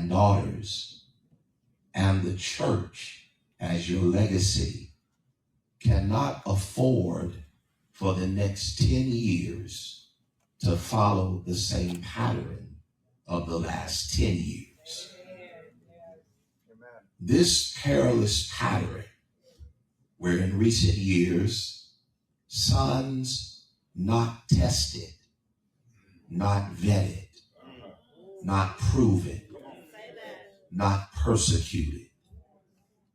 and daughters, and the church as your legacy cannot afford for the next 10 years to follow the same pattern of the last 10 years. This perilous pattern, where in recent years, sons not tested, not vetted, not proven, not persecuted,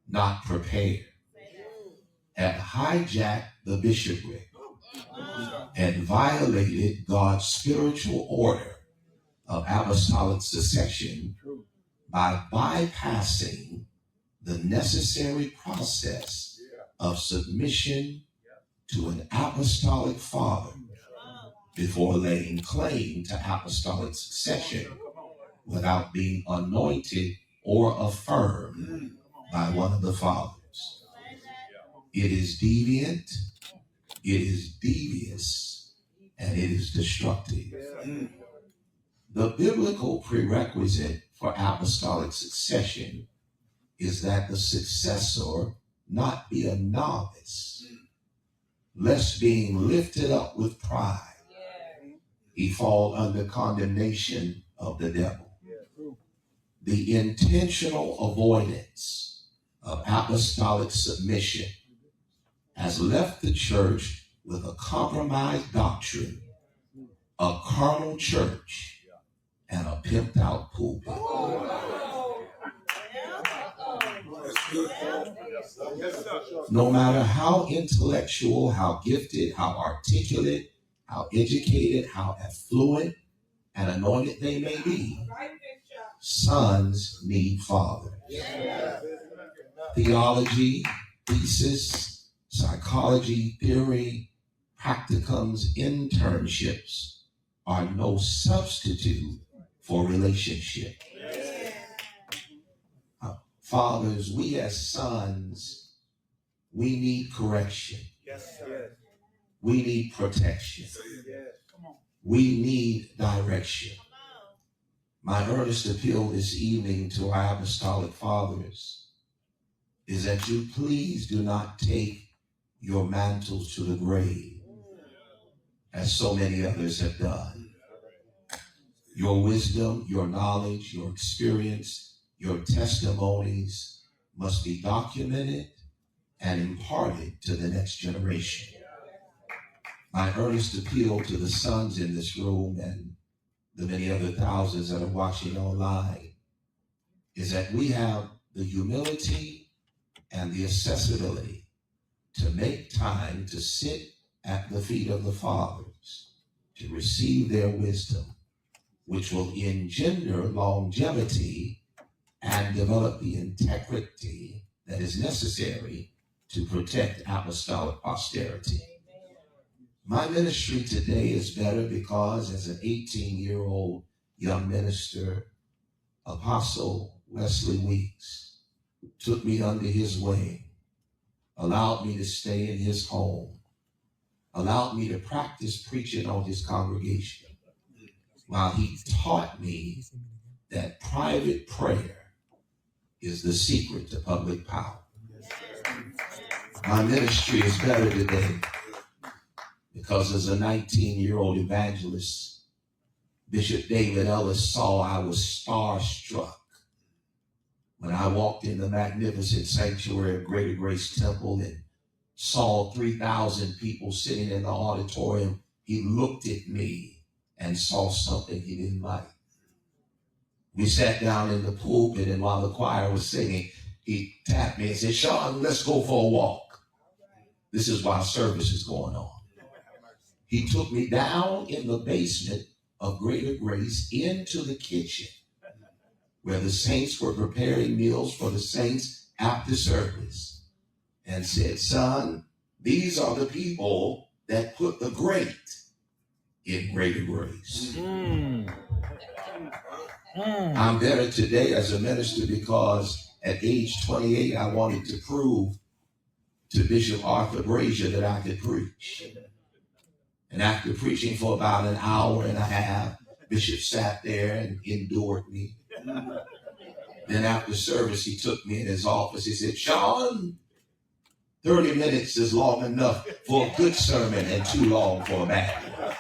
not prepared, have hijacked the bishopric and violated God's spiritual order of apostolic succession by bypassing the necessary process of submission to an apostolic father before laying claim to apostolic succession without being anointed or affirmed by one of the fathers. It is deviant, it is devious, and it is destructive. The biblical prerequisite for apostolic succession is that the successor not be a novice, lest being lifted up with pride, he fall under condemnation of the devil. The intentional avoidance of apostolic submission has left the church with a compromised doctrine, a carnal church, and a pimped out pulpit. No matter how intellectual, how gifted, how articulate, how educated, how affluent and anointed they may be, sons need fathers. Theology, thesis, psychology, theory, practicums, internships are no substitute for relationship. Fathers, we as sons, we need correction. We need protection. We need direction. My earnest appeal this evening to our apostolic fathers is that you please do not take your mantles to the grave, as so many others have done. Your wisdom, your knowledge, your experience, your testimonies must be documented and imparted to the next generation. My earnest appeal to the sons in this room and the many other thousands that are watching online is that we have the humility and the accessibility to make time to sit at the feet of the fathers to receive their wisdom, which will engender longevity and develop the integrity that is necessary to protect apostolic posterity. My ministry today is better because as an 18-year-old young minister, Apostle Wesley Weeks took me under his wing, allowed me to stay in his home, allowed me to practice preaching on his congregation, while he taught me that private prayer is the secret to public power. My ministry is better today because as a 19-year-old evangelist, Bishop David Ellis saw I was starstruck when I walked in the magnificent sanctuary of Greater Grace Temple and saw 3,000 people sitting in the auditorium. He looked at me and saw something he didn't like. We sat down in the pulpit, and while the choir was singing, he tapped me and said, "Shawn, let's go for a walk." This is while service is going on. He took me down in the basement of Greater Grace into the kitchen where the saints were preparing meals for the saints after service and said, "Son, these are the people that put the great in Greater Grace." I'm better today as a minister because at age 28, I wanted to prove to Bishop Arthur Brazier that I could preach. And after preaching for about an hour and a half, Bishop sat there and endured me. Then after service, he took me in his office. He said, Shawn, 30 minutes is long enough for a good sermon and too long for a bad one.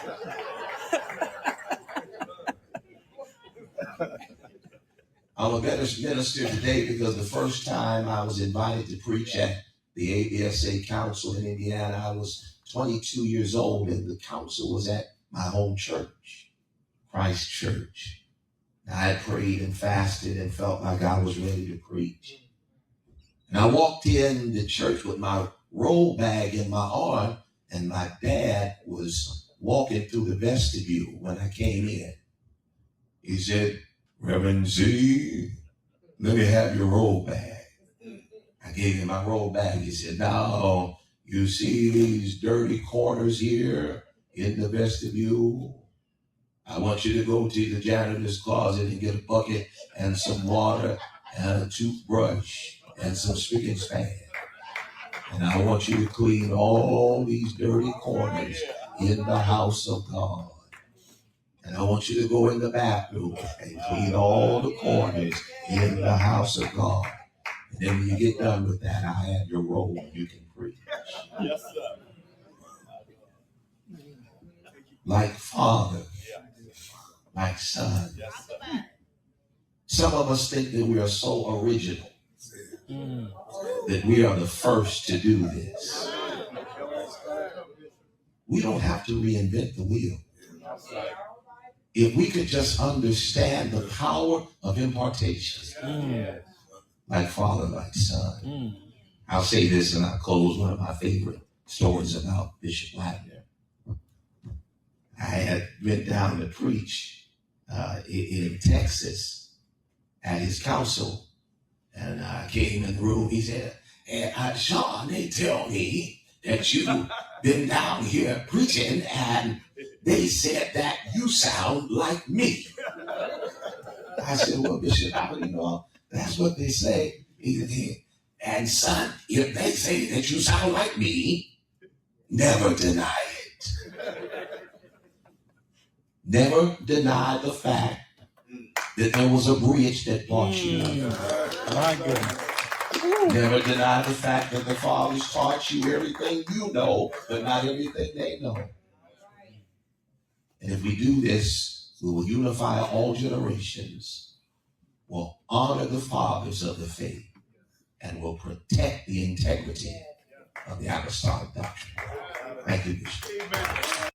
I'm a better minister today because the first time I was invited to preach at the ABSA Council in Indiana, I was 22 years old, and the council was at my home church, Christ Church. I had prayed and fasted and felt like I was ready to preach. And I walked in the church with my roll bag in my arm, and my dad was walking through the vestibule when I came in. He said, Reverend Z, let me have your roll bag. I gave him my roll bag. He said, now, you see these dirty corners here in the vestibule? I want you to go to the janitor's closet and get a bucket and some water and a toothbrush and some spick and span. And I want you to clean all these dirty corners in the house of God. And I want you to go in the bathroom and clean all the corners in the house of God. And then when you get done with that, I'll have your roll and you can preach. Yes, sir. Like Father, like Son. Yes, some of us think that we are so original that we are the first to do this. We don't have to reinvent the wheel. If we could just understand the power of impartation, like Father, like Son. I'll say this and I'll close. One of my favorite stories about Bishop Wagner. I had been down to preach in Texas at his council, and I came in the room. He said, Shawn, they tell me that you've been down here preaching, and they said that you sound like me. I said, well, Bishop, how do you know? That's what they say. And son, if they say that you sound like me, never deny it. Never deny the fact that there was a bridge that brought you. My goodness. Never deny the fact that the fathers taught you everything you know, but not everything they know. And if we do this, we will unify all generations, will honor the fathers of the faith, and will protect the integrity of the apostolic doctrine. Thank you, Bishop.